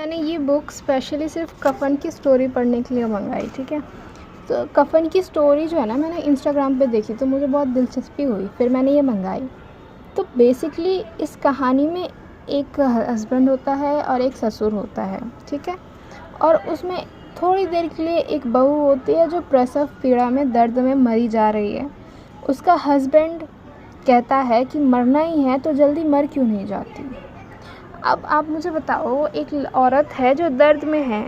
मैंने ये book specially सिर्फ कफ़न की स्टोरी पढ़ने के लिए मंगाई, ठीक है। तो कफ़न की स्टोरी जो है ना, मैंने इंस्टाग्राम पे देखी तो मुझे बहुत दिलचस्पी हुई, फिर मैंने ये मंगाई। तो बेसिकली इस कहानी में एक हस्बैंड होता है और एक ससुर होता है, ठीक है। और उसमें थोड़ी देर के लिए एक बहू होती है जो प्रसव पीड़ा में दर्द में मरी जा रही है। उसका हस्बैंड कहता है कि मरना ही है तो जल्दी मर क्यों नहीं जाती। अब आप मुझे बताओ, एक औरत है जो दर्द में है।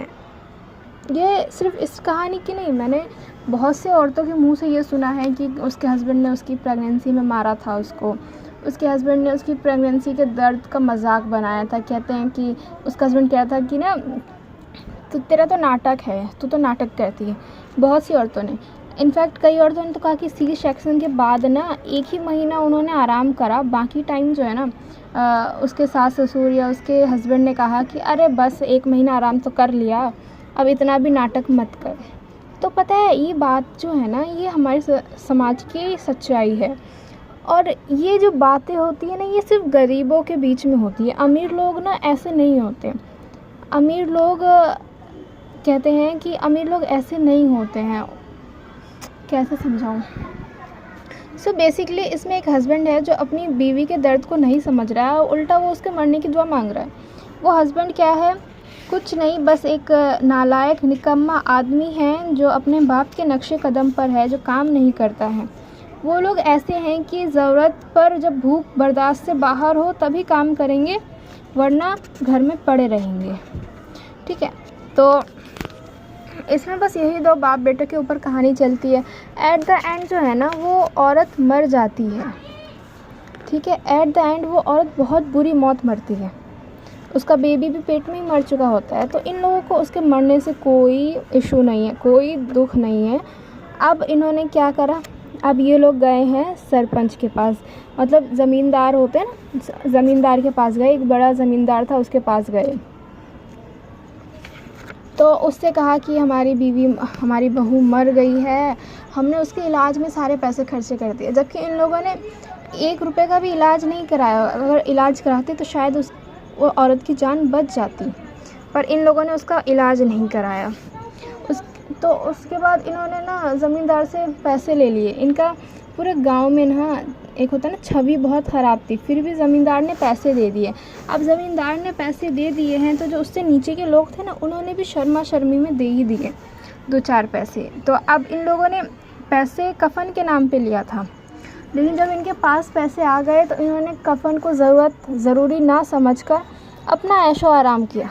ये सिर्फ इस कहानी की नहीं, मैंने बहुत से औरतों के मुंह से ये सुना है कि उसके हस्बैंड ने उसकी प्रेगनेंसी में मारा था उसको। उसके हस्बैंड ने उसकी प्रेगनेंसी के दर्द का मजाक बनाया था। कहते हैं कि उसका हस्बैंड कह रहा था कि ना, तो तेरा तो नाटक है, तू तो नाटक करती है। बहुत सी औरतों ने, इनफैक्ट कई औरतों ने तो कहा कि सी सेक्शन के बाद ना 1 ही महीना उन्होंने आराम करा, बाकी टाइम जो है ना उसके सास ससुर या उसके हस्बैंड ने कहा कि अरे बस 1 महीना आराम तो कर लिया, अब इतना भी नाटक मत कर। तो पता है, ये बात जो है ना, ये हमारे समाज की सच्चाई है। और ये जो बातें होती है ना, ये सिर्फ गरीबों के बीच में होती है। अमीर लोग ना ऐसे नहीं होते। अमीर लोग कहते हैं कि अमीर लोग ऐसे नहीं होते हैं, कैसे समझाऊं। सो बेसिकली इसमें एक हस्बैंड है जो अपनी बीवी के दर्द को नहीं समझ रहा है, उल्टा वो उसके मरने की दुआ मांग रहा है। वो हस्बैंड क्या है, कुछ नहीं, बस एक नालायक निकम्मा आदमी है जो अपने बाप के नक्शे कदम पर है, जो काम नहीं करता है। वो लोग ऐसे हैं कि ज़रूरत पर जब भूख बर्दाश्त से बाहर हो तभी काम करेंगे, वरना घर में पड़े रहेंगे, ठीक है। तो इसमें बस यही 2 बाप बेटे के ऊपर कहानी चलती है। एट द एंड जो है ना, वो औरत मर जाती है, ठीक है। एट द एंड वो औरत बहुत बुरी मौत मरती है। उसका बेबी भी पेट में ही मर चुका होता है। तो इन लोगों को उसके मरने से कोई इशू नहीं है, कोई दुख नहीं है। अब इन्होंने क्या करा, अब ये लोग गए हैं सरपंच के पास, मतलब ज़मींदार होते हैं ना, ज़मींदार के पास गए। एक बड़ा ज़मींदार था, उसके पास गए। तो उससे कहा कि हमारी बहू मर गई है, हमने उसके इलाज में सारे पैसे खर्चे कर दिए। जबकि इन लोगों ने 1 रुपये का भी इलाज नहीं कराया। अगर इलाज कराते तो शायद वो औरत की जान बच जाती, पर इन लोगों ने उसका इलाज नहीं कराया। तो उसके बाद इन्होंने ना ज़मींदार से पैसे ले लिए। इनका पूरे गांव में ना, एक होता है ना, छवि बहुत ख़राब थी, फिर भी ज़मींदार ने पैसे दे दिए। अब ज़मींदार ने पैसे दे दिए हैं तो जो उससे नीचे के लोग थे ना, उन्होंने भी शर्मा शर्मी में दे ही दिए 2-4 पैसे। तो अब इन लोगों ने पैसे कफ़न के नाम पे लिया था, लेकिन जब इनके पास पैसे आ गए तो इन्होंने कफ़न को ज़रूरी ना समझकर अपना ऐशो आराम किया।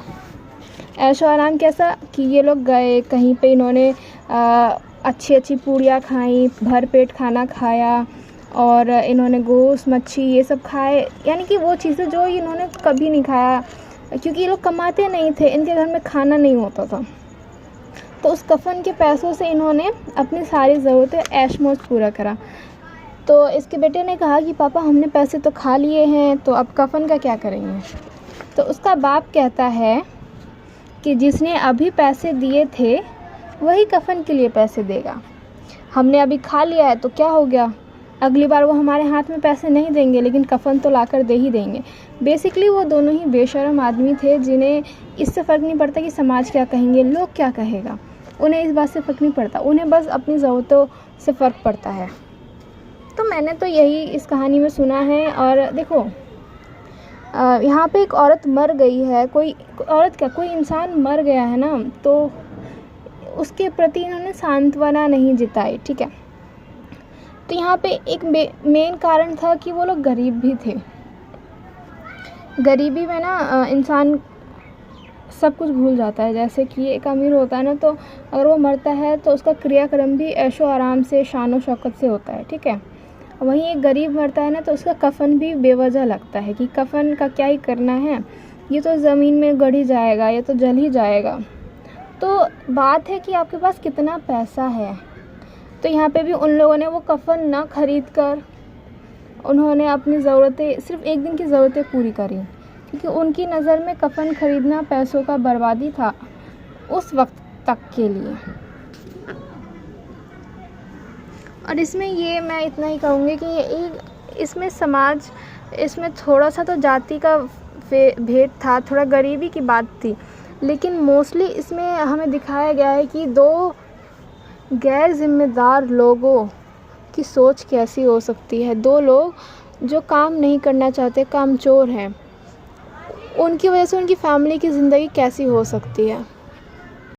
ऐशो आराम कैसा कि ये लोग गए कहीं पे, इन्होंने अच्छी अच्छी पूड़ियाँ खाई, भर पेट खाना खाया, और इन्होंने गोश्त मच्छी ये सब खाए, यानी कि वो चीज़ें जो इन्होंने कभी नहीं खाया, क्योंकि ये लोग कमाते नहीं थे, इनके घर में खाना नहीं होता था। तो उस कफ़न के पैसों से इन्होंने अपनी सारी ज़रूरतें ऐश मौज पूरा करा। तो इसके बेटे ने कहा कि पापा, हमने पैसे तो खा लिए हैं, तो अब कफ़न का क्या करेंगे। तो उसका बाप कहता है कि जिसने अभी पैसे दिए थे वही कफ़न के लिए पैसे देगा। हमने अभी खा लिया है तो क्या हो गया, अगली बार वो हमारे हाथ में पैसे नहीं देंगे, लेकिन कफ़न तो लाकर दे ही देंगे। बेसिकली वो दोनों ही बेशर्म आदमी थे, जिन्हें इससे फ़र्क नहीं पड़ता कि समाज क्या कहेंगे, लोग क्या कहेगा। उन्हें इस बात से फ़र्क नहीं पड़ता, उन्हें बस अपनी ज़रूरतों से फ़र्क पड़ता है। तो मैंने तो यही इस कहानी में सुना है। और देखो, यहाँ पे एक औरत मर गई है, कोई औरत क्या, कोई इंसान मर गया है ना, तो उसके प्रति इन्होंने सांत्वना नहीं जताई, ठीक है। तो यहाँ पे एक मेन कारण था कि वो लोग गरीब भी थे। गरीबी में ना इंसान सब कुछ भूल जाता है। जैसे कि एक अमीर होता है ना, तो अगर वो मरता है तो उसका क्रियाक्रम भी ऐशो आराम से, शान शौकत से होता है, ठीक है। वहीं एक गरीब मरता है ना, तो उसका कफ़न भी बेवजह लगता है कि कफ़न का क्या ही करना है, ये तो ज़मीन में गड़ ही जाएगा, ये तो जल ही जाएगा। तो बात है कि आपके पास कितना पैसा है। तो यहाँ पे भी उन लोगों ने वो कफ़न ना ख़रीद कर, उन्होंने अपनी ज़रूरतें, सिर्फ 1 दिन की ज़रूरतें पूरी करी, क्योंकि उनकी नज़र में कफ़न ख़रीदना पैसों का बर्बादी था उस वक्त तक के लिए। और इसमें ये मैं इतना ही कहूँगी कि इसमें थोड़ा सा तो जाति का भेद था, थोड़ा गरीबी की बात थी, लेकिन मोस्टली इसमें हमें दिखाया गया है कि दो गैर ज़िम्मेदार लोगों की सोच कैसी हो सकती है। दो लोग जो काम नहीं करना चाहते, कामचोर हैं, उनकी वजह से उनकी फैमिली की ज़िंदगी कैसी हो सकती है।